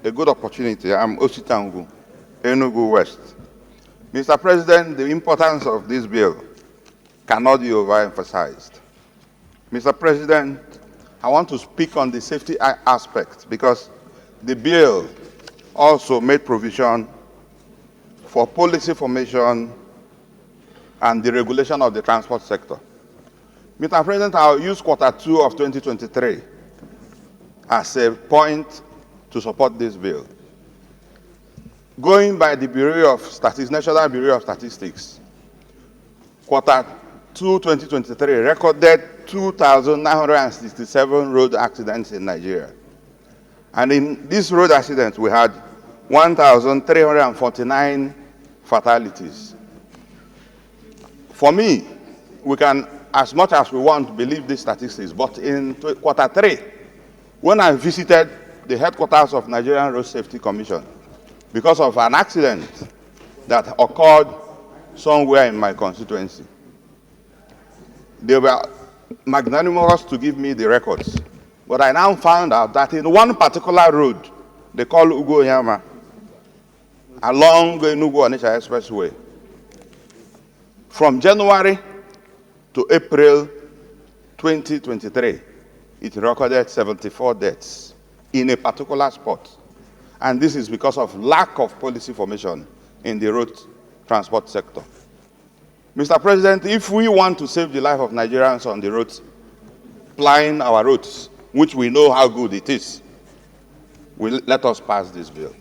a good opportunity. I'm Osita Ngwu, Ugwu West. Mr. President, the importance of this bill cannot be overemphasized. Mr. President, I want to speak on the safety aspect because the bill also made provision for policy formation and the regulation of the transport sector. Mr. President, I'll use Q2 of 2023 as a point to support this bill. Going by the National Bureau of Statistics, Q2 2023 recorded 2,967 road accidents in Nigeria. And in these road accidents, we had 1,349 fatalities. For me, we can, as much as we want, believe these statistics, but in Q3, when I visited the headquarters of Nigerian Road Safety Commission, because of an accident that occurred somewhere in my constituency, they were magnanimous to give me the records. But I now found out that in one particular road, they call Onyeama, along the Ngwu-Onitsha Expressway, from January to April 2023, it recorded 74 deaths in a particular spot. And this is because of lack of policy formation in the road transport sector. Mr. President, if we want to save the life of Nigerians on the roads, plying our roads, which we know how good it is, let us pass this bill.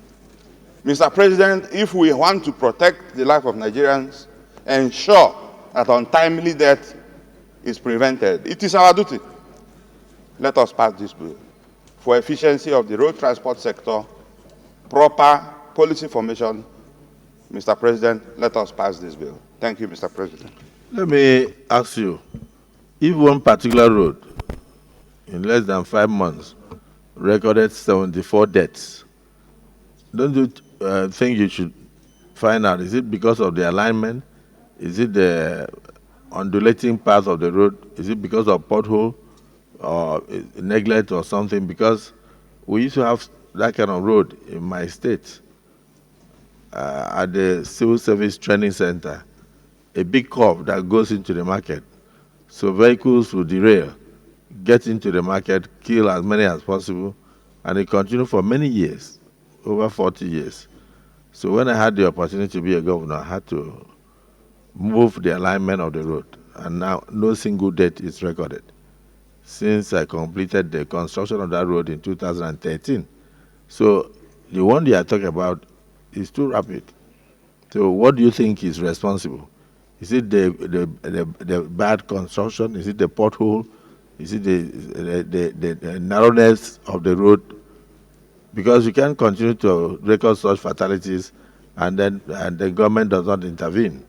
Mr. President, if we want to protect the life of Nigerians, ensure that untimely death is prevented, it is our duty. Let us pass this bill. For efficiency of the road transport sector, proper policy formation, Mr. President, let us pass this bill. Thank you, Mr. President. Let me ask you, if one particular road in less than 5 months recorded 74 deaths, don't you think you should find out, is it because of the alignment? Is it the undulating path of the road? Is it because of pothole or neglect or something? Because we used to have that kind of road in my state at the Civil Service Training Center, a big curve that goes into the market. So vehicles will derail, get into the market, kill as many as possible, and it continued for many years, over 40 years. So when I had the opportunity to be a governor, I had to move the alignment of the road, and now no single death is recorded since I completed the construction of that road in 2013. So the one they are talking about is too rapid. So what do you think is responsible? Is it the bad construction? Is it the pothole? Is it the narrowness of the road? Because you can't continue to record such fatalities and the government does not intervene.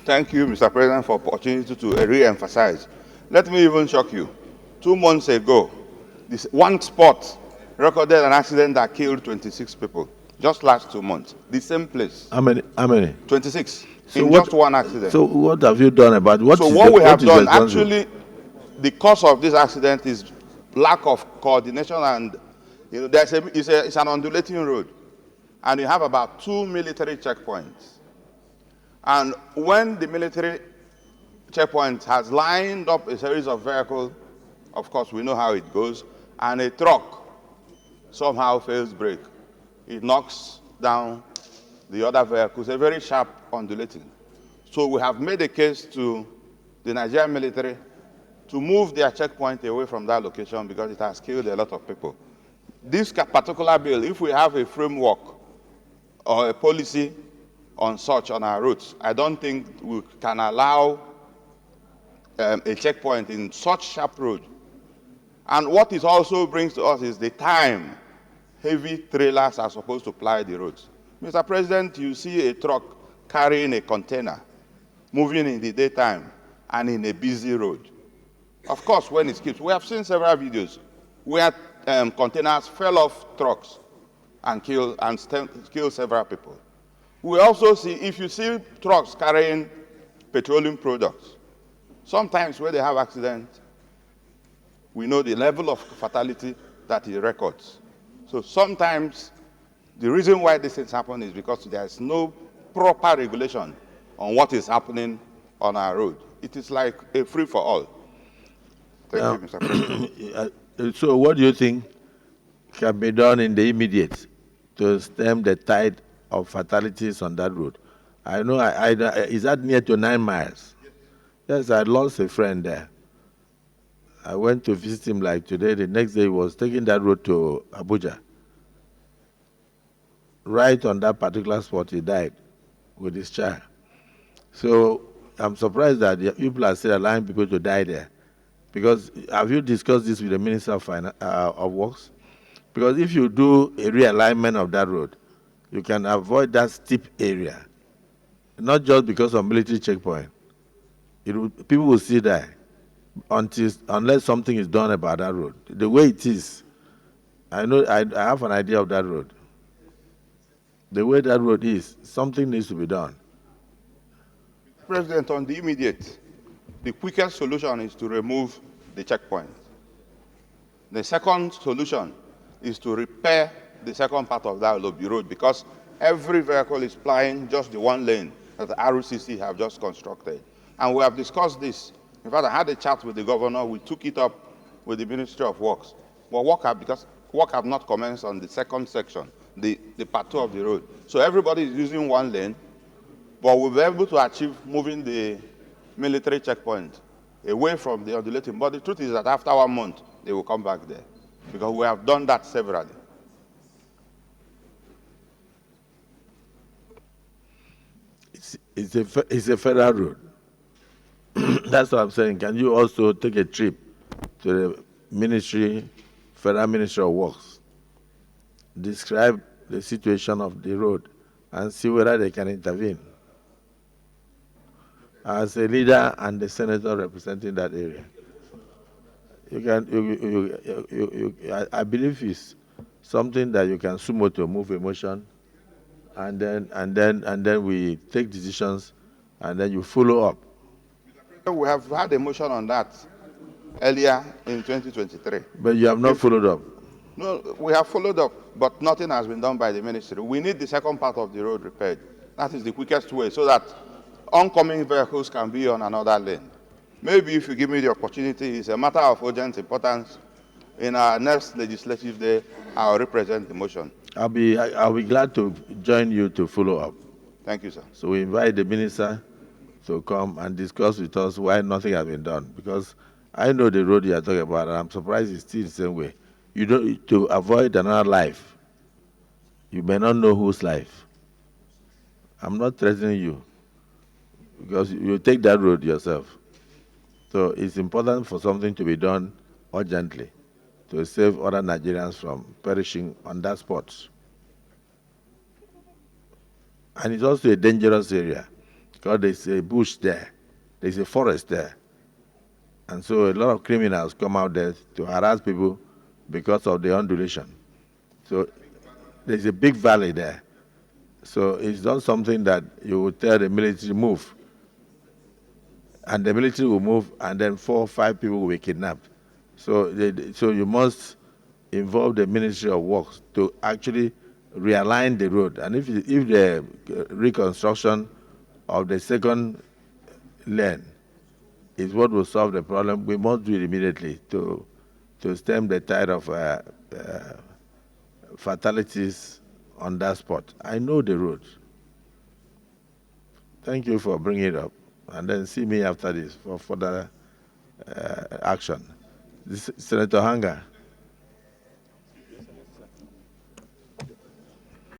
Thank you, Mr. President, for the opportunity to re-emphasize. Let me even shock you. 2 months ago, this one spot recorded an accident that killed 26 people. Just last 2 months. The same place. How many? 26. So in just one accident. So what have you done about it? So what we have done, actually, the cause of this accident is lack of coordination, and it's an undulating road. And you have about 2 military checkpoints. And when the military checkpoint has lined up a series of vehicles, of course we know how it goes, and a truck somehow fails brake. It knocks down the other vehicles, a very sharp undulating. So we have made a case to the Nigerian military to move their checkpoint away from that location because it has killed a lot of people. This particular bill, if we have a framework or a policy on our roads, I don't think we can allow a checkpoint in such sharp road. And what it also brings to us is the time heavy trailers are supposed to ply the roads. Mr. President, you see a truck carrying a container moving in the daytime and in a busy road. Of course, when it skips, we have seen several videos where containers fell off trucks and killed several people. We also see, if you see trucks carrying petroleum products, sometimes when they have accidents, we know the level of fatality that it records. So sometimes the reason why these things happen is because there is no proper regulation on what is happening on our road. It is like a free-for-all. Thank Now, you, Mr. President. so what do you think can be done in the immediate to stem the tide of fatalities on that road? I know, is that near to 9 miles? Yes, I lost a friend there. I went to visit him like today. The next day he was taking that road to Abuja. Right on that particular spot, he died with his child. So I'm surprised that the people are still allowing people to die there. Because have you discussed this with the Minister of Works? Because if you do a realignment of that road, you can avoid that steep area, not just because of military checkpoint. People will still die unless something is done about that road. The way it is, I know I have an idea of that road. The way that road is, something needs to be done. President, on the immediate, the quickest solution is to remove the checkpoint. The second solution is to repair the second part of that Olobi road, because every vehicle is plying just the one lane that the RCC have just constructed. And we have discussed this. In fact, I had a chat with the governor. We took it up with the Ministry of Works. But because work have not commenced on the second section, the part 2 of the road. So everybody is using one lane, but we'll be able to achieve moving the military checkpoint away from the undulating. But the truth is that after 1 month, they will come back there, because we have done that severally. It's a federal road. That's what I'm saying. Can you also take a trip to the Federal Ministry of Works, describe the situation of the road, and see whether they can intervene? As a leader and the senator representing that area, I believe it's something that you can sumo to move a motion, and then we take decisions, and then you follow up. We have had a motion on that earlier in 2023. But you have not followed up. No, we have followed up, but nothing has been done by the ministry. We need the second part of the road repaired. That is the quickest way, so that oncoming vehicles can be on another lane. Maybe if you give me the opportunity, it's a matter of urgent importance. In our next legislative day, I'll represent the motion. I'll be glad to join you to follow up. Thank you, sir. So we invite the minister to come and discuss with us why nothing has been done. Because I know the road you are talking about, and I'm surprised it's still the same way. You don't, to avoid another life, you may not know whose life. I'm not threatening you, because you take that road yourself. So it's important for something to be done urgently to save other Nigerians from perishing on that spot. And it's also a dangerous area, because there's a bush there, there's a forest there. And so a lot of criminals come out there to harass people because of the undulation. So there's a big valley there. So it's not something that you would tell the military move. And the military will move, and then 4 or 5 people will be kidnapped. So you must involve the Ministry of Works to actually realign the road. And if the reconstruction of the second lane is what will solve the problem, we must do it immediately to stem the tide of fatalities on that spot. I know the road. Thank you for bringing it up. And then see me after this for further action. Senator Hanga.